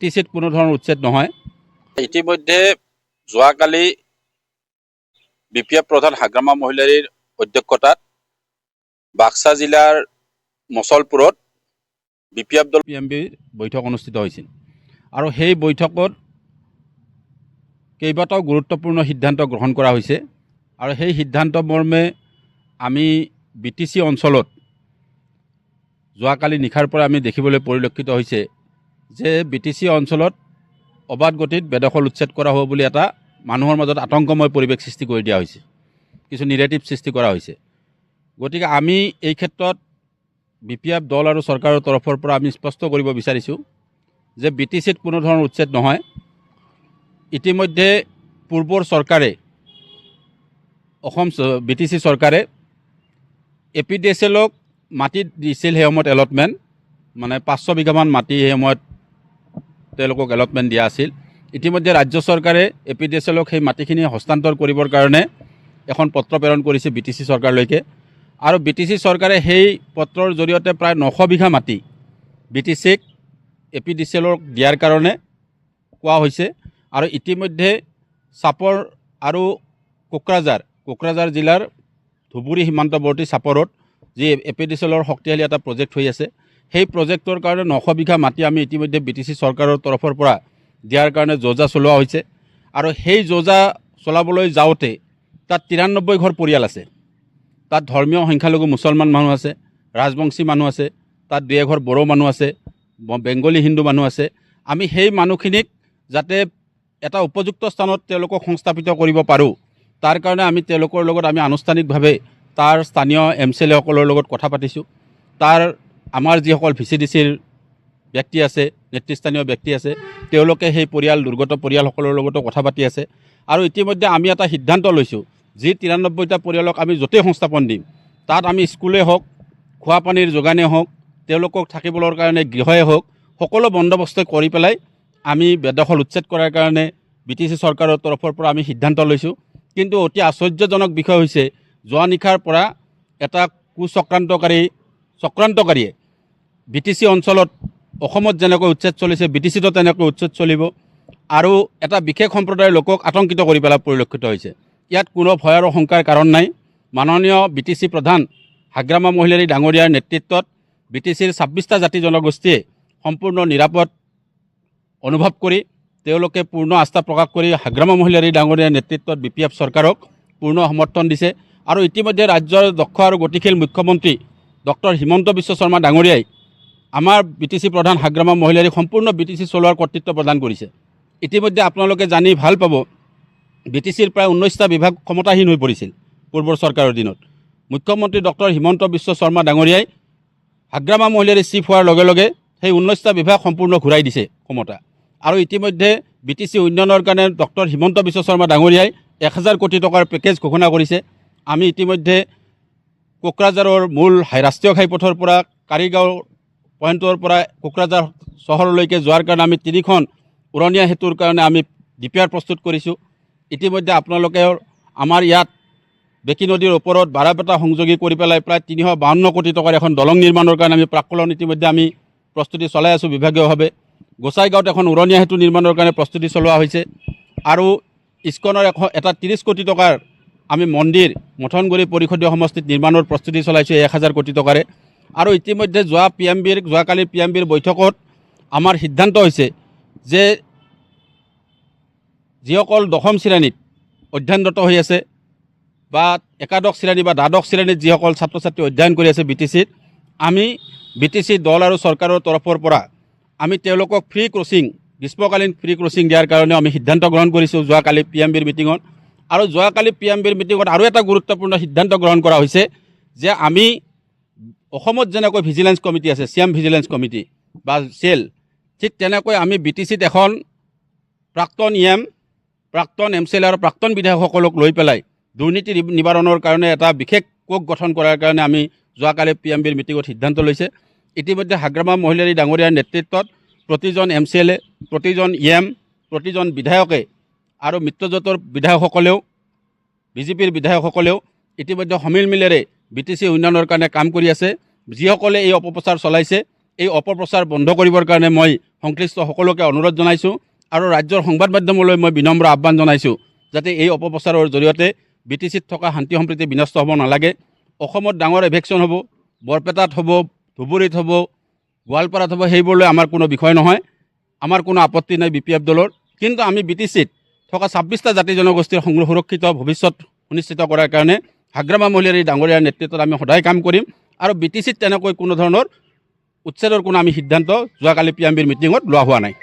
টিচিত কোনো ধৰণৰ উচ্ছেদ নহয়। ইতিমধ্যে যোৱাকালি বিপিএফ প্ৰধান হাগ্ৰামা মহিলাৰীৰ অধ্যক্ষতাত বাক্সা জিলাৰ মচলপুৰত বিপিএফ দল PMBৰ বৈঠক অনুষ্ঠিত হৈছিল আৰু সেই বৈঠকত কেইবাটাও গুৰুত্বপূৰ্ণ সিদ্ধান্ত গ্ৰহণ কৰা হৈছে আৰু সেই সিদ্ধান্ত মৰ্মে আমি BTC অঞ্চলত যোৱাকালি নিশাৰ পৰা আমি দেখিবলৈ পৰিলক্ষিত হৈছে যে BTC অঞ্চলত অবাধ গতিত বেদখল উচ্ছেদ কৰা হ'ব বুলি এটা মানুহৰ মাজত আতংকময় পৰিৱেশ সৃষ্টি কৰি দিয়া হৈছে, কিছু নিগেটিভ সৃষ্টি কৰা হৈছে। গতিকে আমি এই ক্ষেত্ৰত BPF দল আৰু চৰকাৰৰ তৰফৰ পৰা আমি স্পষ্ট কৰিব বিচাৰিছোঁ যে BTCত কোনো ধৰণৰ উচ্ছেদ নহয়। ইতিমধ্যে পূৰ্বৰ চৰকাৰে অসম BTC চৰকাৰে APDCLক মাটি দিছিল সেই সময়ত এলটমেণ্ট, মানে 500 বিঘামান মাটি সেই সময়ত তেওঁলোকক এলটমেণ্ট দিয়া আছিল। ইতিমধ্যে ৰাজ্য চৰকাৰে APDCLক সেই মাটিখিনি হস্তান্তৰ কৰিবৰ কাৰণে এখন পত্ৰ প্ৰেৰণ কৰিছে BTC চৰকাৰলৈকে আৰু BTC চৰকাৰে সেই পত্ৰৰ জৰিয়তে প্ৰায় 900 বিঘা মাটি BTCক APDCLক দিয়াৰ কাৰণে কোৱা হৈছে আৰু ইতিমধ্যে চাপৰ আৰু কোকৰাঝাৰ জিলাৰ ধুবুৰী সীমান্তৱৰ্তী চাপৰত যি APDCLৰ শক্তিশালী এটা প্ৰজেক্ট হৈ আছে, সেই প্ৰজেক্টৰ কাৰণে 900 বিঘা মাটি আমি ইতিমধ্যে BTC চৰকাৰৰ তৰফৰ পৰা দিয়াৰ কাৰণে যোজা চলোৱা হৈছে আৰু সেই যোজা চলাবলৈ যাওঁতে তাত 93 ঘৰ পৰিয়াল আছে। তাত ধৰ্মীয় সংখ্যালঘু মুছলমান মানুহ আছে, ৰাজবংশী মানুহ আছে, তাত 2 এঘৰ বড়ো মানুহ আছে, বেংগলী হিন্দু মানুহ আছে। আমি সেই মানুহখিনিক যাতে এটা উপযুক্ত স্থানত তেওঁলোকক সংস্থাপিত কৰিব পাৰোঁ, তাৰ কাৰণে আমি তেওঁলোকৰ লগত আমি আনুষ্ঠানিকভাৱে তাৰ স্থানীয় MCLAসকলৰ লগত কথা পাতিছোঁ। তাৰ আমাৰ যিসকল VCDCৰ ব্যক্তি আছে, নেতৃস্থানীয় ব্যক্তি আছে, তেওঁলোকে সেই দুৰ্গত পৰিয়ালসকলৰ লগতো কথা পাতি আছে আৰু ইতিমধ্যে আমি এটা সিদ্ধান্ত লৈছোঁ যি 93টা পৰিয়ালক আমি য'তেই সংস্থাপন দিম, তাত আমি স্কুলেই হওক, খোৱা পানীৰ যোগানেই হওক, তেওঁলোকক থাকিবৰ কাৰণে গৃহই হওক, সকলো বন্দোবস্ত কৰি পেলাই আমি বেদখল উচ্ছেদ কৰাৰ কাৰণে BTC চৰকাৰৰ তৰফৰ পৰা আমি সিদ্ধান্ত লৈছোঁ। কিন্তু অতি আশ্চৰ্যজনক বিষয় হৈছে যোৱা নিশাৰ পৰা এটা চক্ৰান্তকাৰীয়ে BTC অঞ্চলত অসমত যেনেকৈ উচ্ছেদ চলিছে BTCতো তেনেকৈ উচ্ছেদ চলিব আৰু এটা বিশেষ সম্প্ৰদায়ৰ লোকক আতংকিত কৰি পেলাই পৰিলক্ষিত হৈছে। ইয়াত কোনো ভয় আৰু শংকাৰ কাৰণ নাই। মাননীয় BTC প্ৰধান হাগ্ৰামা মহিলাৰী ডাঙৰীয়াৰ নেতৃত্বত BTCৰ 26টা জাতি জনগোষ্ঠীয়ে সম্পূৰ্ণ নিৰাপদ অনুভৱ কৰি তেওঁলোকে পূৰ্ণ আস্থা প্ৰকাশ কৰি হাগ্ৰামা মহিলাৰী ডাঙৰীয়াৰ নেতৃত্বত BPF চৰকাৰক পূৰ্ণ সমৰ্থন দিছে আৰু ইতিমধ্যে ৰাজ্যৰ দক্ষ আৰু গতিশীল মুখ্যমন্ত্ৰী ডক্টৰ হিমন্ত বিশ্ব শৰ্মা ডাঙৰীয়াই আমাৰ BTC প্ৰধান হাগ্ৰামা মহিলাৰীক সম্পূৰ্ণ BTC চলোৱাৰ কৰ্তৃত্ব প্ৰদান কৰিছে। ইতিমধ্যে আপোনালোকে জানি ভাল পাব BTCৰ প্ৰায় 19টা বিভাগ ক্ষমতাহীন হৈ পৰিছিল পূৰ্বৰ চৰকাৰৰ দিনত। মুখ্যমন্ত্ৰী ডক্টৰ হিমন্ত বিশ্ব শৰ্মা ডাঙৰীয়াই হাগ্ৰামা মহিলাৰী চিফ হোৱাৰ লগে লগে সেই 19টা বিভাগ সম্পূৰ্ণ ঘূৰাই দিছে ক্ষমতা আৰু ইতিমধ্যে BTC উন্নয়নৰ কাৰণে ডক্টৰ হিমন্ত বিশ্ব শৰ্মা ডাঙৰীয়াই 1000 কোটি টকাৰ পেকেজ ঘোষণা কৰিছে। আমি ইতিমধ্যে কোকৰাঝাৰৰ মূল ৰাষ্ট্ৰীয় ঘাইপথৰ পৰা কাৰিগাঁও পইণ্টৰ পৰা কোকৰাঝাৰ চহৰলৈকে যোৱাৰ কাৰণে আমি 3খন উৰণীয়া সেতুৰ কাৰণে আমি DPR প্ৰস্তুত কৰিছোঁ। ইতিমধ্যে আপোনালোকে আমাৰ ইয়াত বেকী নদীৰ ওপৰত বাৰাপেটা সংযোগী কৰি পেলাই প্ৰায় 352 কোটি টকাৰ এখন দলং নিৰ্মাণৰ কাৰণে আমি প্ৰাকলন ইতিমধ্যে আমি প্ৰস্তুতি চলাই আছোঁ বিভাগীয়ভাৱে। গোসাইগাঁৱত এখন উৰণীয়া সেতু নিৰ্মাণৰ কাৰণে প্ৰস্তুতি চলোৱা হৈছে আৰু ইস্কনৰ এটা 30 কোটি টকাৰ আমি মন্দিৰ মথনগুৰি পৰিষদীয় সমষ্টিত নিৰ্মাণৰ প্ৰস্তুতি চলাইছোঁ 1000 কোটি টকাৰে আৰু ইতিমধ্যে যোৱাকালি PMBৰ বৈঠকত আমাৰ সিদ্ধান্ত হৈছে যে যিসকল 10ম শ্ৰেণীত অধ্যয়নৰত হৈ আছে বা একাদশ শ্ৰেণী বা দ্বাদশ শ্ৰেণীত যিসকল ছাত্ৰ ছাত্ৰী অধ্যয়ন কৰি আছে BTCত, আমি BTC দল আৰু চৰকাৰৰ তৰফৰ পৰা আমি তেওঁলোকক ফ্ৰী ক্ৰচিং, গ্ৰীষ্মকালীন ফ্ৰী ক্ৰচিং দিয়াৰ কাৰণে আমি সিদ্ধান্ত গ্ৰহণ কৰিছোঁ যোৱাকালি PMBৰ মিটিঙত। আৰু যোৱাকালি PMBৰ মিটিঙত আৰু এটা গুৰুত্বপূৰ্ণ সিদ্ধান্ত গ্ৰহণ কৰা হৈছে যে আমি অসমত যেনেকৈ ভিজিলেন্স কমিটি আছে, চিএম ভিজিলেন্স কমিটি বা চেল, ঠিক তেনেকৈ আমি BTCত এখন প্ৰাক্তন EM, প্ৰাক্তন MCLA আৰু প্ৰাক্তন বিধায়কসকলক লৈ পেলাই দুৰ্নীতি নিবাৰণৰ কাৰণে এটা বিশেষ কোষ গঠন কৰাৰ কাৰণে আমি যোৱাকালি PMBৰ মিটিঙত সিদ্ধান্ত লৈছে। ইতিমধ্যে হাগ্ৰামা মহিলাৰী ডাঙৰীয়াৰ নেতৃত্বত প্ৰতিজন MCLA, প্ৰতিজন EM, প্ৰতিজন বিধায়কে আৰু মিত্ৰজোঁটৰ বিধায়কসকলেও, BJPৰ বিধায়কসকলেও ইতিমধ্যে সমিল মিলেৰে BTC উন্নয়নৰ কাৰণে কাম কৰি আছে। যিসকলে এই অপপ্ৰচাৰ চলাইছে এই অপপ্ৰচাৰ বন্ধ কৰিবৰ কাৰণে মই সংশ্লিষ্ট সকলোকে অনুৰোধ জনাইছোঁ আৰু ৰাজ্যৰ সংবাদ মাধ্যমলৈ মই বিনম্ৰ আহ্বান জনাইছোঁ যাতে এই অপপ্ৰচাৰৰ জৰিয়তে BTCত থকা শান্তি সম্প্ৰীতি বিনষ্ট হ'ব নালাগে। অসমত ডাঙৰ এভেকশ্যন হ'ব, বৰপেটাত হ'ব, ধুবুৰীত হ'ব, গোৱালপাৰাত হ'ব, সেইবোৰলৈ আমাৰ কোনো বিষয় নহয়। আমাৰ কোনো আপত্তি নাই BPF দলৰ, কিন্তু আমি BTCত থকা 26টা জাতি জনগোষ্ঠীৰ সুৰক্ষিত ভৱিষ্যত সুনিশ্চিত কৰাৰ কাৰণে হাগ্ৰামা মহিলাৰী ডাঙৰীয়াৰ নেতৃত্বত আমি সদায় কাম কৰিম আৰু BTCত তেনেকৈ কোনো ধৰণৰ উচ্ছেদৰ কোনো আমি সিদ্ধান্ত যোৱাকালি PMBৰ মিটিঙত লোৱা হোৱা নাই।